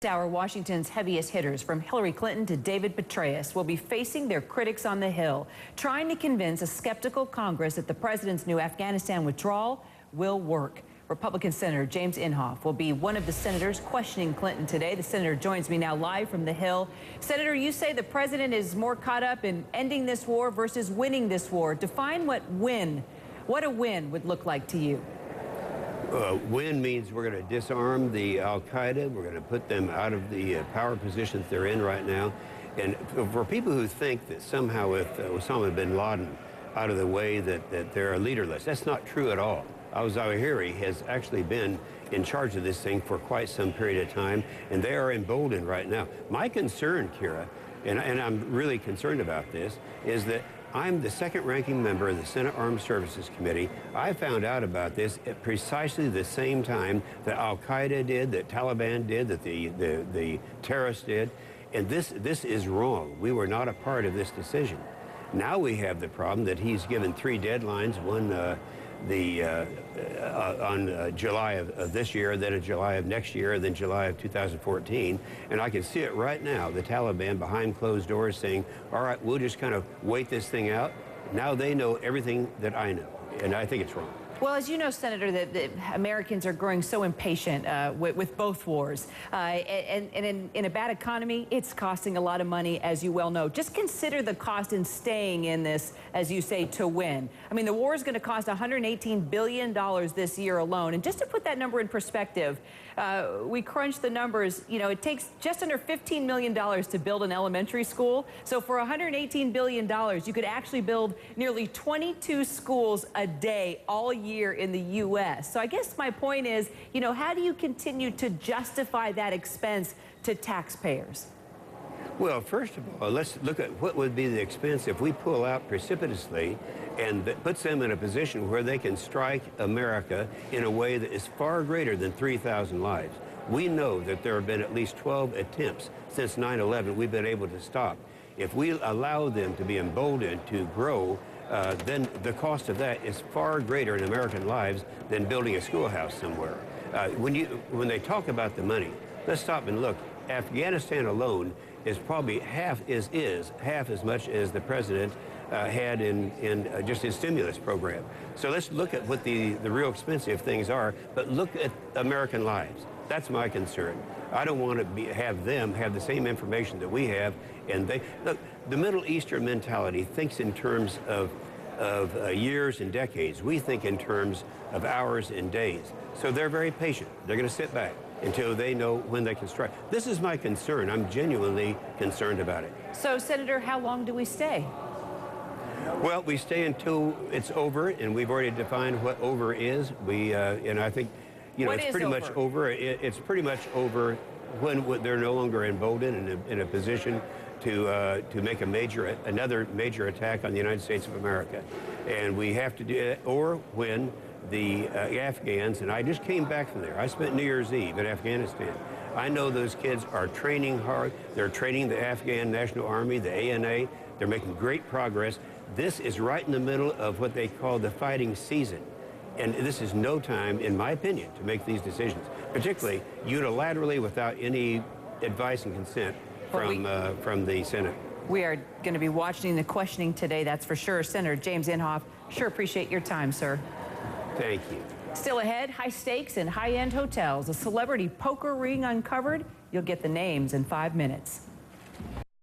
Hour, Washington's heaviest hitters, from Hillary Clinton to David Petraeus, will be facing their critics on the Hill, trying to convince a skeptical Congress that the president's new Afghanistan withdrawal will work. Republican Senator James Inhofe will be one of the senators questioning Clinton today. The senator joins me now live from the Hill. Senator, you say the president is more caught up in ending this war versus winning this war. Define what a win would look like to you. Win means we're going to disarm the al-Qaeda. We're going to put them out of the power positions they're in right now. And for people who think that somehow with Osama bin Laden out of the way that they're leaderless, that's not true at all. Al-Zawahiri has actually been in charge of this thing for quite some period of time, and they are emboldened right now. My concern, Kira, and I'm really concerned about this, is that I'm the second-ranking member of the Senate Armed Services Committee. I found out about this at precisely the same time that al-Qaeda did, that Taliban did, that the terrorists did. And this is wrong. We were not a part of this decision. Now we have the problem that he's given three deadlines, one on July of this year, then in July of next year, then July of 2014. And I can see it right now, the Taliban behind closed doors saying, all right, we'll just kind of wait this thing out. Now they know everything that I know, and I think it's wrong. Well, as you know, Senator, that Americans are growing so impatient with both wars. And in a bad economy, it's costing a lot of money, as you well know. Just consider the cost in staying in this, as you say, to win. I mean, the war is going to cost $118 billion this year alone. And just to put that number in perspective, we crunched the numbers. You know, it takes just under $15 million to build an elementary school. So for $118 billion, you could actually build nearly 22 schools a day all year in the U.S. So I guess my point is, you know, how do you continue to justify that expense to taxpayers? Well, first of all, let's look at what would be the expense if we pull out precipitously, and that puts them in a position where they can strike America in a way that is far greater than 3,000 lives. We know that there have been at least 12 attempts since 9/11 we've been able to stop. If we allow them to be emboldened to grow, then the cost of that is far greater in American lives than building a schoolhouse somewhere. When they talk about the money, let's stop and look. Afghanistan alone is probably half as much as the president had in just his stimulus program. So let's look at what the real expensive things are, but look at American lives. That's my concern. I don't want to have them have the same information that we have. And look, the Middle Eastern mentality thinks in terms of years and decades. We think in terms of hours and days. So they're very patient. They're going to sit back until they know when they can strike. This is my concern. I'm genuinely concerned about it. So, Senator, how long do we stay? Well, we stay until it's over, and we've already defined what over is. And I think, you know, it's pretty much over. It's pretty much over when they're no longer emboldened and in a position to make another major attack on the United States of America. And we have to do it, or when the Afghans, and I just came back from there. I spent New Year's Eve in Afghanistan. I know those kids are training hard. They're training the Afghan National Army, the ANA. They're making great progress. This is right in the middle of what they call the fighting season. And this is no time, in my opinion, to make these decisions, particularly unilaterally without any advice and consent from the Senate. We are going to be watching the questioning today, that's for sure. Senator James Inhofe, sure appreciate your time, sir. Thank you. Still ahead, high stakes and high-end hotels. A celebrity poker ring uncovered. You'll get the names in 5 minutes.